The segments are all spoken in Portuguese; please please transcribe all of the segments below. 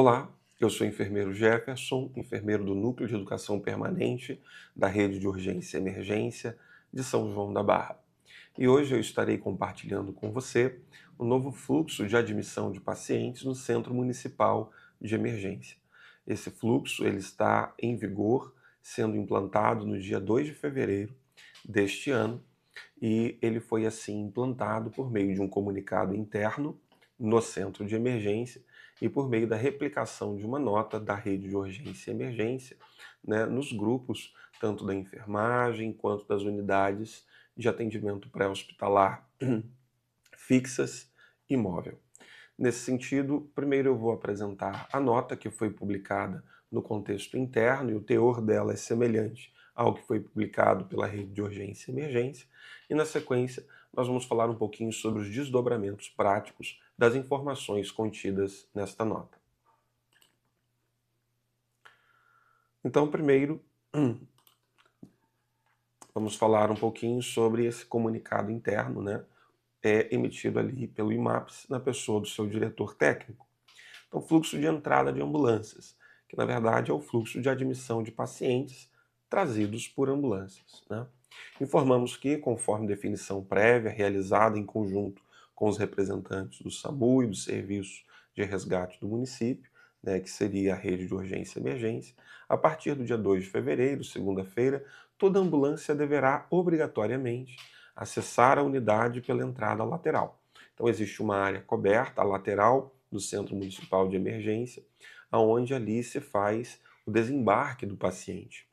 Olá, eu sou o enfermeiro Jefferson, enfermeiro do Núcleo de Educação Permanente da Rede de Urgência e Emergência de São João da Barra. E hoje eu estarei compartilhando com você o novo fluxo de admissão de pacientes no Centro Municipal de Emergência. Esse fluxo ele está em vigor, sendo implantado no dia 2 de fevereiro deste ano, e ele foi assim implantado por meio de um comunicado interno no centro de emergência e por meio da replicação de uma nota da rede de urgência e emergência, né, nos grupos tanto da enfermagem quanto das unidades de atendimento pré-hospitalar fixas e móvel. Nesse sentido, primeiro eu vou apresentar a nota que foi publicada no contexto interno e o teor dela é semelhante ao que foi publicado pela rede de urgência e emergência, e na sequência nós vamos falar um pouquinho sobre os desdobramentos práticos das informações contidas nesta nota. Então, primeiro, vamos falar um pouquinho sobre esse comunicado interno, né? Emitido ali pelo IMAPS na pessoa do seu diretor técnico. Então, fluxo de entrada de ambulâncias, que na verdade é o fluxo de admissão de pacientes trazidos por ambulâncias, né? Informamos que, conforme definição prévia realizada em conjunto com os representantes do SAMU e do Serviço de Resgate do município, né, que seria a rede de urgência e emergência, a partir do dia 2 de fevereiro, segunda-feira, toda ambulância deverá obrigatoriamente acessar a unidade pela entrada lateral. Então existe uma área coberta, a lateral do Centro Municipal de Emergência, onde ali se faz o desembarque do paciente,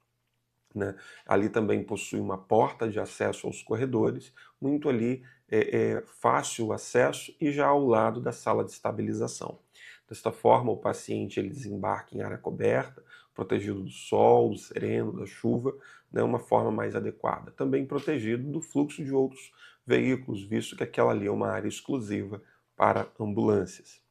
né? Ali também possui uma porta de acesso aos corredores, muito ali fácil o acesso e já ao lado da sala de estabilização. Desta forma, o paciente ele desembarca em área coberta, protegido do sol, do sereno, da chuva, né, uma forma mais adequada. Também protegido do fluxo de outros veículos, visto que aquela ali é uma área exclusiva para ambulâncias.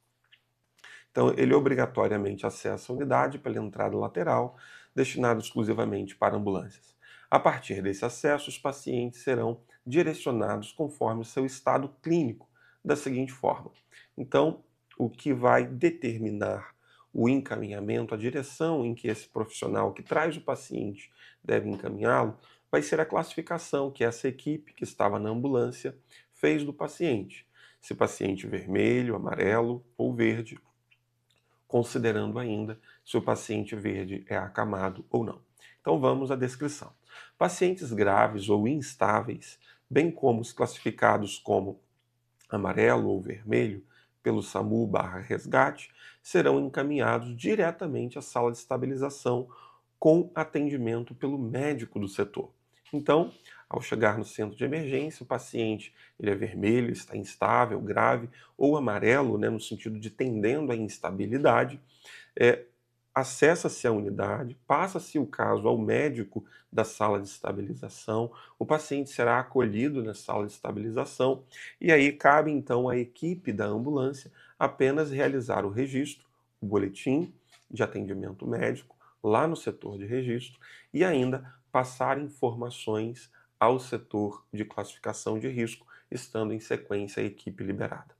Então, ele obrigatoriamente acessa a unidade pela entrada lateral, destinada exclusivamente para ambulâncias. A partir desse acesso, os pacientes serão direcionados conforme o seu estado clínico, da seguinte forma. Então, o que vai determinar o encaminhamento, a direção em que esse profissional que traz o paciente deve encaminhá-lo, vai ser a classificação que essa equipe que estava na ambulância fez do paciente. Se paciente vermelho, amarelo ou verde, considerando ainda se o paciente verde é acamado ou não. Então vamos à descrição. Pacientes graves ou instáveis, bem como os classificados como amarelo ou vermelho pelo SAMU/resgate, serão encaminhados diretamente à sala de estabilização com atendimento pelo médico do setor. Então, ao chegar no centro de emergência, o paciente ele é vermelho, está instável, grave, ou amarelo, né, no sentido de tendendo à instabilidade, acessa-se a unidade, passa-se o caso ao médico da sala de estabilização, o paciente será acolhido na sala de estabilização e aí cabe então à equipe da ambulância apenas realizar o registro, o boletim de atendimento médico lá no setor de registro e ainda passar informações ao setor de classificação de risco, estando em sequência a equipe liberada.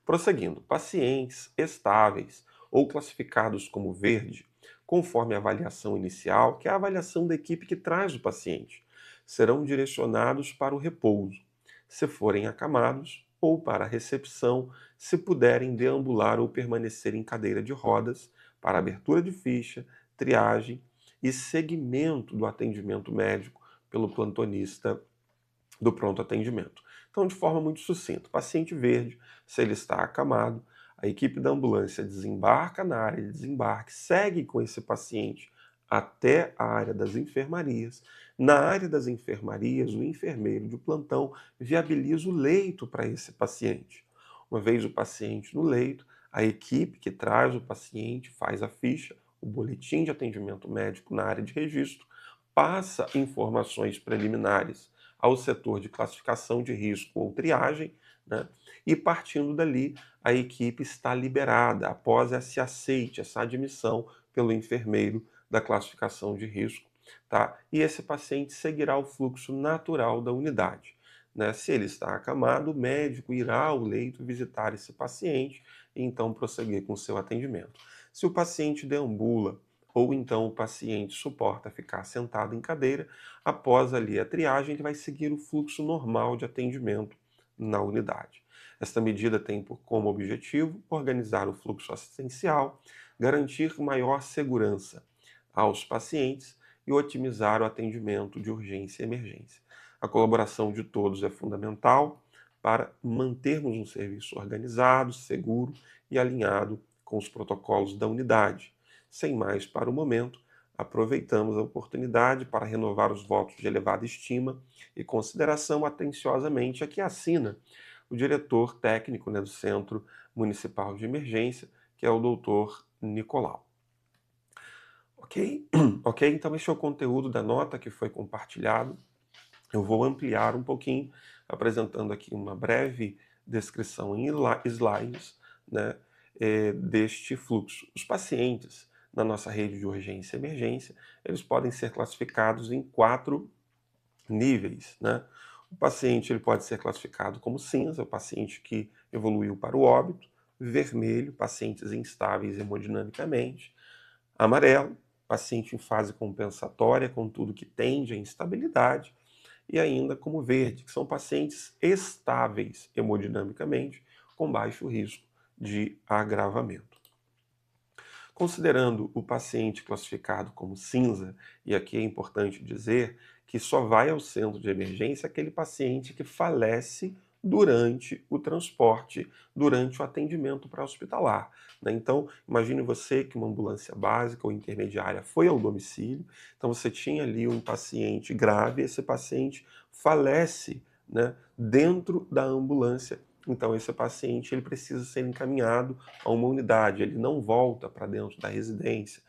Prosseguindo, pacientes estáveis ou classificados como verde, conforme a avaliação inicial, que é a avaliação da equipe que traz o paciente, serão direcionados para o repouso, se forem acamados, ou para a recepção, se puderem deambular ou permanecer em cadeira de rodas, para abertura de ficha, triagem e seguimento do atendimento médico pelo plantonista do pronto atendimento. Então, de forma muito sucinta, paciente verde, se ele está acamado, a equipe da ambulância desembarca na área de desembarque, segue com esse paciente até a área das enfermarias. Na área das enfermarias, o enfermeiro de plantão viabiliza o leito para esse paciente. Uma vez o paciente no leito, a equipe que traz o paciente faz a ficha, o boletim de atendimento médico na área de registro, passa informações preliminares ao setor de classificação de risco ou triagem, né? E partindo dali, a equipe está liberada após esse aceite, essa admissão pelo enfermeiro da classificação de risco, tá? E esse paciente seguirá o fluxo natural da unidade, né? Se ele está acamado, o médico irá ao leito visitar esse paciente e então prosseguir com o seu atendimento. Se o paciente deambula ou então o paciente suporta ficar sentado em cadeira, após ali a triagem, ele vai seguir o fluxo normal de atendimento na unidade. Esta medida tem como objetivo organizar o fluxo assistencial, garantir maior segurança aos pacientes e otimizar o atendimento de urgência e emergência. A colaboração de todos é fundamental para mantermos um serviço organizado, seguro e alinhado com os protocolos da unidade. Sem mais para o momento, aproveitamos a oportunidade para renovar os votos de elevada estima e consideração atenciosamente a que assina o diretor técnico, do Centro Municipal de Emergência, que é o doutor Nicolau. Ok? Ok? Então esse é o conteúdo da nota que foi compartilhado. Eu vou ampliar um pouquinho, apresentando aqui uma breve descrição em slides, deste fluxo. Os pacientes na nossa rede de urgência e emergência, eles podem ser classificados em 4 níveis, O paciente ele pode ser classificado como cinza, o paciente que evoluiu para o óbito; vermelho, pacientes instáveis hemodinamicamente; amarelo, paciente em fase compensatória, com tudo que tende à instabilidade; e ainda como verde, que são pacientes estáveis hemodinamicamente, com baixo risco de agravamento. Considerando o paciente classificado como cinza, e aqui é importante dizer que só vai ao centro de emergência aquele paciente que falece durante o transporte, durante o atendimento pré-hospitalar. Então, imagine você que uma ambulância básica ou intermediária foi ao domicílio, então você tinha ali um paciente grave, esse paciente falece, dentro da ambulância. Então, esse paciente ele precisa ser encaminhado a uma unidade, ele não volta para dentro da residência,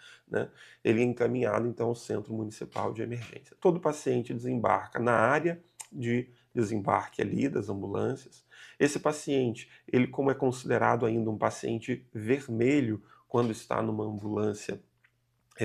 Ele é encaminhado, então, ao Centro Municipal de Emergência. Todo paciente desembarca na área de desembarque ali das ambulâncias. Esse paciente, ele como é considerado ainda um paciente vermelho quando está numa ambulância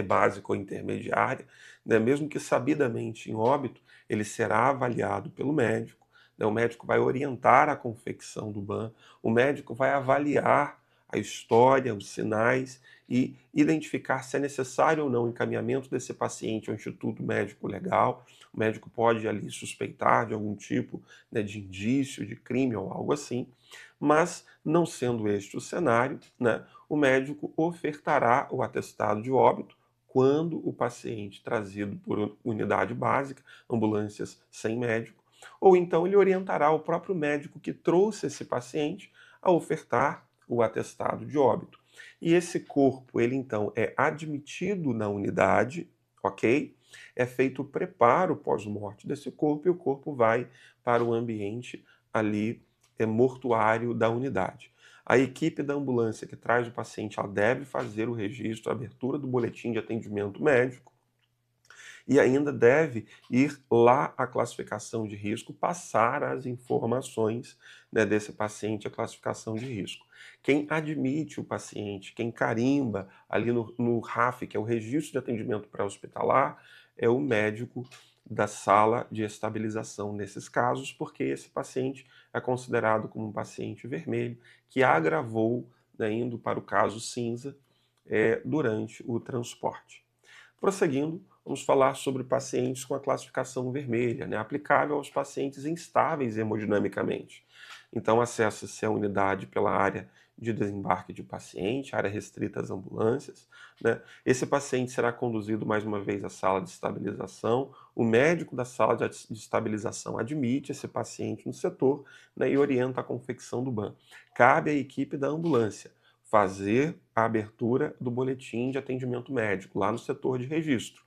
básica ou intermediária, mesmo que sabidamente em óbito, ele será avaliado pelo médico. O médico vai orientar a confecção do BAN, o médico vai avaliar a história, os sinais e identificar se é necessário ou não o encaminhamento desse paciente ao Instituto Médico Legal. O médico pode ali suspeitar de algum tipo de indício, de crime ou algo assim, mas não sendo este o cenário, o médico ofertará o atestado de óbito quando o paciente trazido por unidade básica, ambulâncias sem médico, ou então ele orientará o próprio médico que trouxe esse paciente a ofertar o atestado de óbito. E esse corpo, ele então é admitido na unidade, ok? É feito o preparo pós-morte desse corpo e o corpo vai para o ambiente ali mortuário da unidade. A equipe da ambulância que traz o paciente, ela deve fazer o registro, a abertura do boletim de atendimento médico e ainda deve ir lá à classificação de risco, passar as informações desse paciente, a classificação de risco. Quem admite o paciente, quem carimba ali no RAF, que é o Registro de Atendimento Pré-Hospitalar, é o médico da sala de estabilização nesses casos, porque esse paciente é considerado como um paciente vermelho que agravou, indo para o caso cinza, durante o transporte. Prosseguindo, vamos falar sobre pacientes com a classificação vermelha, aplicável aos pacientes instáveis hemodinamicamente. Então, acessa-se a unidade pela área de desembarque de paciente, área restrita às ambulâncias. Esse paciente será conduzido mais uma vez à sala de estabilização. O médico da sala de estabilização admite esse paciente no setor e orienta a confecção do BAN. Cabe à equipe da ambulância fazer a abertura do boletim de atendimento médico lá no setor de registro.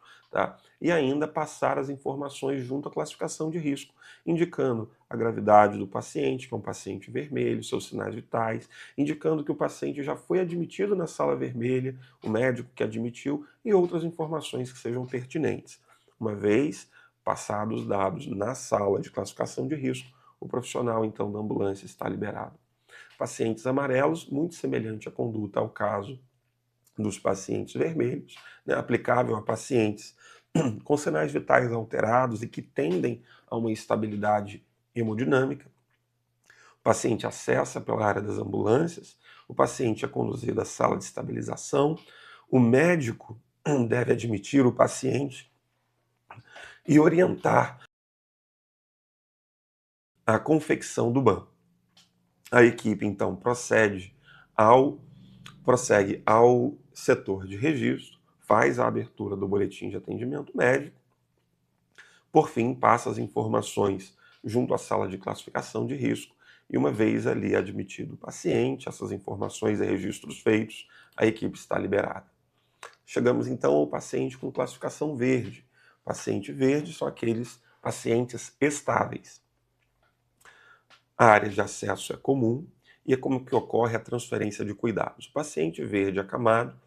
E ainda passar as informações junto à classificação de risco, indicando a gravidade do paciente, que é um paciente vermelho, seus sinais vitais, indicando que o paciente já foi admitido na sala vermelha, o médico que admitiu e outras informações que sejam pertinentes. Uma vez passados os dados na sala de classificação de risco, o profissional então da ambulância está liberado. Pacientes amarelos, muito semelhante à conduta ao caso dos pacientes vermelhos, aplicável a pacientes com sinais vitais alterados e que tendem a uma instabilidade hemodinâmica. paciente acessa pela área das ambulâncias, o paciente é conduzido à sala de estabilização, o médico deve admitir o paciente e orientar a confecção do BAN. A equipe, então, prossegue ao setor de registro, faz a abertura do boletim de atendimento médico, por fim, passa as informações junto à sala de classificação de risco, e uma vez ali admitido o paciente, essas informações e registros feitos, a equipe está liberada. Chegamos então ao paciente com classificação verde. Paciente verde são aqueles pacientes estáveis. A área de acesso é comum e é como que ocorre a transferência de cuidados. O paciente verde acamado,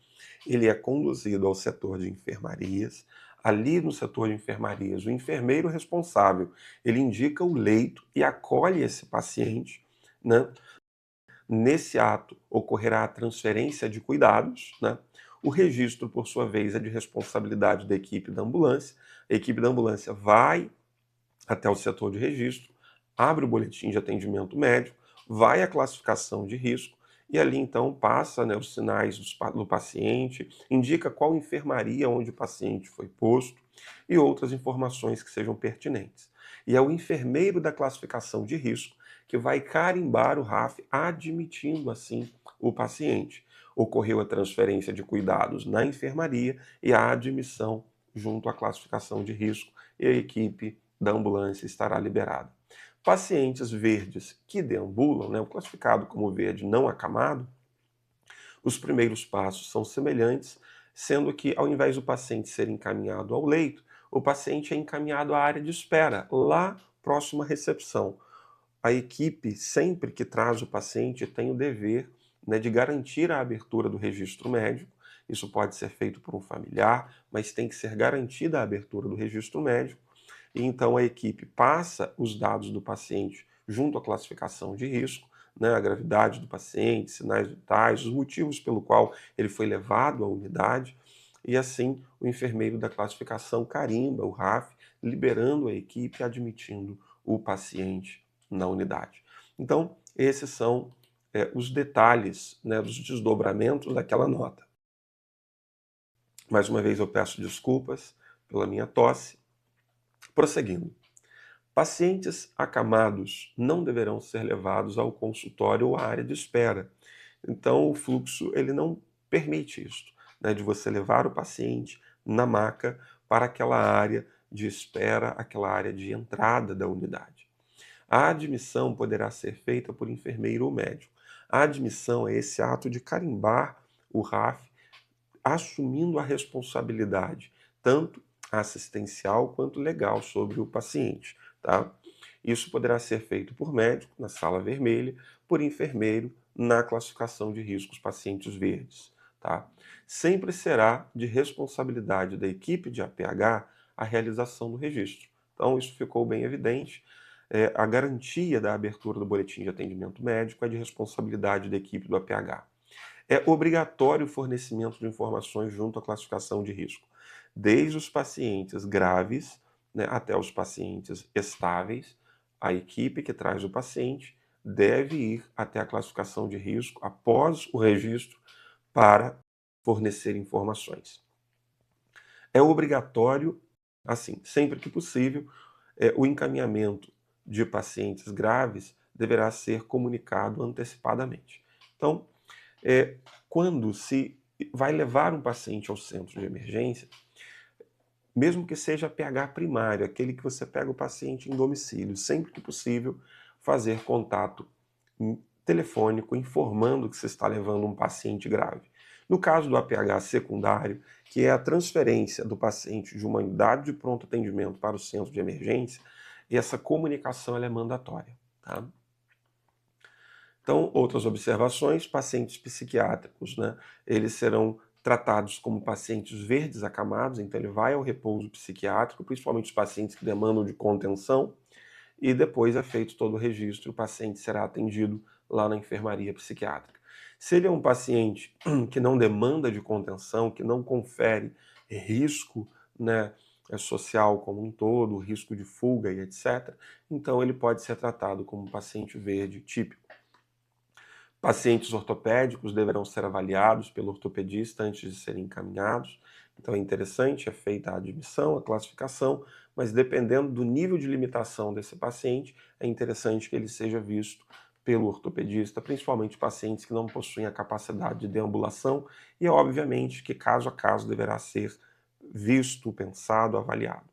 ele é conduzido ao setor de enfermarias. Ali no setor de enfermarias, o enfermeiro responsável, ele indica o leito e acolhe esse paciente, né? Nesse ato ocorrerá a transferência de cuidados, né? O registro, por sua vez, é de responsabilidade da equipe da ambulância. A equipe da ambulância vai até o setor de registro, abre o boletim de atendimento médico, vai à classificação de risco e ali então passa, né, os sinais do paciente, indica qual enfermaria onde o paciente foi posto e outras informações que sejam pertinentes. E é o enfermeiro da classificação de risco que vai carimbar o RAF, admitindo assim o paciente. Ocorreu a transferência de cuidados na enfermaria e a admissão junto à classificação de risco e a equipe da ambulância estará liberada. Pacientes verdes que deambulam, né, o classificado como verde não acamado, os primeiros passos são semelhantes, sendo que ao invés do paciente ser encaminhado ao leito, o paciente é encaminhado à área de espera, lá próximo à recepção. A equipe, sempre que traz o paciente, tem o dever, né, de garantir a abertura do registro médico. Isso pode ser feito por um familiar, mas tem que ser garantida a abertura do registro médico. E então a equipe passa os dados do paciente junto à classificação de risco, né, a gravidade do paciente, sinais vitais, os motivos pelo qual ele foi levado à unidade, e assim o enfermeiro da classificação carimba o RAF, liberando a equipe e admitindo o paciente na unidade. Então, esses são os detalhes, né, dos desdobramentos daquela nota. Mais uma vez eu peço desculpas pela minha tosse. Prosseguindo. Pacientes acamados não deverão ser levados ao consultório ou à área de espera. Então, o fluxo ele não permite isso, né, de você levar o paciente na maca para aquela área de espera, aquela área de entrada da unidade. A admissão poderá ser feita por enfermeiro ou médico. A admissão é esse ato de carimbar o RAF, assumindo a responsabilidade, tanto assistencial quanto legal sobre o paciente, tá? Isso poderá ser feito por médico, na sala vermelha, por enfermeiro, na classificação de riscos pacientes verdes, tá? Sempre será de responsabilidade da equipe de APH a realização do registro. Então, isso ficou bem evidente. A garantia da abertura do boletim de atendimento médico é de responsabilidade da equipe do APH. É obrigatório o fornecimento de informações junto à classificação de risco, desde os pacientes graves, né, até os pacientes estáveis. A equipe que traz o paciente deve ir até a classificação de risco após o registro para fornecer informações. É obrigatório, assim, sempre que possível, o encaminhamento de pacientes graves deverá ser comunicado antecipadamente. Então, quando se vai levar um paciente ao centro de emergência, mesmo que seja pH primário, aquele que você pega o paciente em domicílio, sempre que possível, fazer contato telefônico informando que você está levando um paciente grave. No caso do APH secundário, que é a transferência do paciente de uma unidade de pronto atendimento para o centro de emergência, essa comunicação ela é mandatória, tá? Então, outras observações, pacientes psiquiátricos, né? Eles serão tratados como pacientes verdes acamados, então ele vai ao repouso psiquiátrico, principalmente os pacientes que demandam de contenção, e depois é feito todo o registro e o paciente será atendido lá na enfermaria psiquiátrica. Se ele é um paciente que não demanda de contenção, que não confere risco, né, social como um todo, o risco de fuga e etc., então ele pode ser tratado como um paciente verde típico. Pacientes ortopédicos deverão ser avaliados pelo ortopedista antes de serem encaminhados. Então é interessante, é feita a admissão, a classificação, mas dependendo do nível de limitação desse paciente, é interessante que ele seja visto pelo ortopedista, principalmente pacientes que não possuem a capacidade de deambulação, e é obviamente que caso a caso deverá ser visto, pensado, avaliado.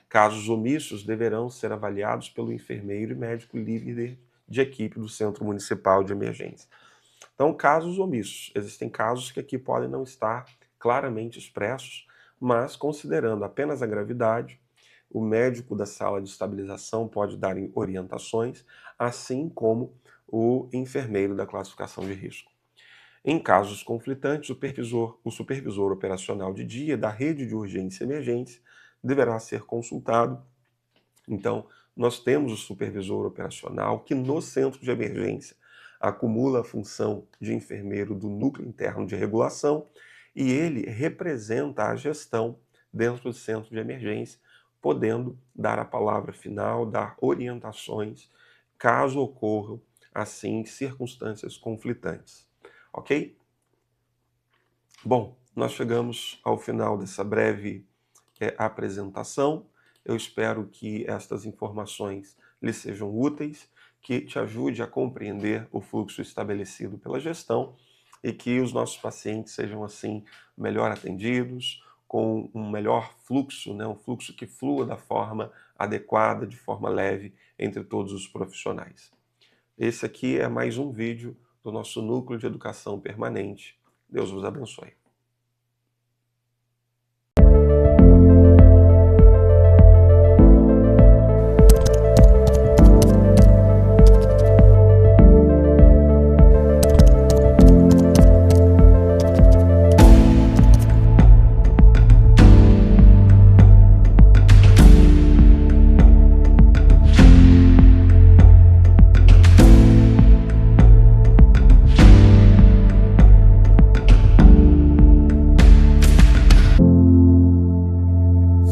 Casos omissos deverão ser avaliados pelo enfermeiro e médico líder de equipe do Centro Municipal de Emergência. Então, casos omissos. Existem casos que aqui podem não estar claramente expressos, mas considerando apenas a gravidade, o médico da sala de estabilização pode dar orientações, assim como o enfermeiro da classificação de risco. Em casos conflitantes, o supervisor operacional de dia da rede de urgência e emergência deverá ser consultado. Então, nós temos o supervisor operacional que no centro de emergência acumula a função de enfermeiro do núcleo interno de regulação e ele representa a gestão dentro do centro de emergência, podendo dar a palavra final, dar orientações, caso ocorram, assim, circunstâncias conflitantes. Ok? Bom, nós chegamos ao final dessa breve apresentação. Eu espero que estas informações lhe sejam úteis, que te ajude a compreender o fluxo estabelecido pela gestão e que os nossos pacientes sejam, assim, melhor atendidos, com um melhor fluxo, né? Um fluxo que flua da forma adequada, de forma leve, entre todos os profissionais. Esse aqui é mais um vídeo do nosso Núcleo de Educação Permanente. Deus vos abençoe.